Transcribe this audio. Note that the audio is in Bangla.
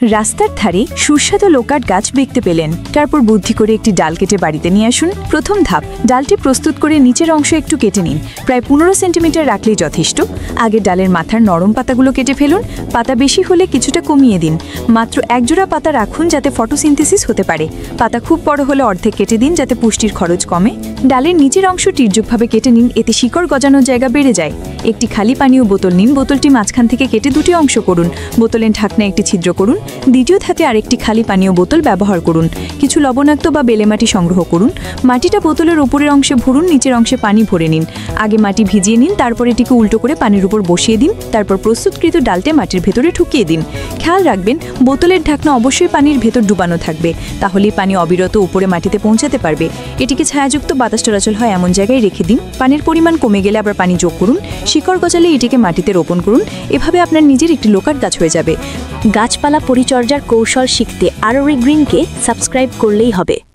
রাস্তার ধারে সুস্বাদু লোকাট গাছ দেখতে পেলেন। তারপর বুদ্ধি করে একটি ডাল কেটে বাড়িতে নিয়ে আসুন। প্রথম ধাপ, ডালটি প্রস্তুত করে নিচের অংশ একটু কেটে নিন। প্রায় 15 সেন্টিমিটার রাখলেই যথেষ্ট। আগে ডালের মাথার নরম পাতাগুলো কেটে ফেলুন। পাতা বেশি হলে কিছুটা কমিয়ে দিন। মাত্র একজোড়া পাতা রাখুন যাতে ফটোসিনথেসিস হতে পারে। পাতা খুব বড় হলে অর্ধেক কেটে দিন যাতে পুষ্টির খরচ কমে। ডালের নিচের অংশ তির্যকভাবে কেটে নিন, এতে শিকড় গজানোর জায়গা বেড়ে যায়। একটি খালি পানীয় বোতল নিন, বোতলটি মাঝখান থেকে কেটে দুটি অংশ করুন। বোতলের ঢাকনা একটি ছিদ্র করুন। দ্বিতীয় ধাপে আরেকটি খালি পানীয় বোতল ব্যবহার করুন। কিছু লবণাক্ত বা বেলে মাটি সংগ্রহ করুন। মাটিটা বোতলের উপরের অংশে ভরুন, নিচের অংশে পানি ভরে নিন। আগে মাটি ভিজিয়ে নিন, তারপর এটিকে উল্টো করে পানির উপর বসিয়ে দিন। তারপর প্রস্তুতকৃত ডালটি মাটির ভেতরে ঢুকিয়ে দিন। খেয়াল রাখবেন, বোতলের ঢাকনা অবশ্যই পানির ভেতর ডুবানো থাকবে, তাহলেই পানি অবিরত উপরে মাটিতে পৌঁছাতে পারবে। এটিকে ছায়াযুক্ত বাতাস চলাচল হয় এমন জায়গায় রেখে দিন। পানির পরিমাণ কমে গেলে আবার পানি যোগ করুন। শিকড় গজালে এটিকে মাটিতে রোপণ করুন। এভাবে আপনার নিজের একটি লোকাট গাছ হয়ে যাবে। গাছপালা পরিচর্যার কৌশল শিখতে আরোরি গ্রিনকে সাবস্ক্রাইব করলেই হবে।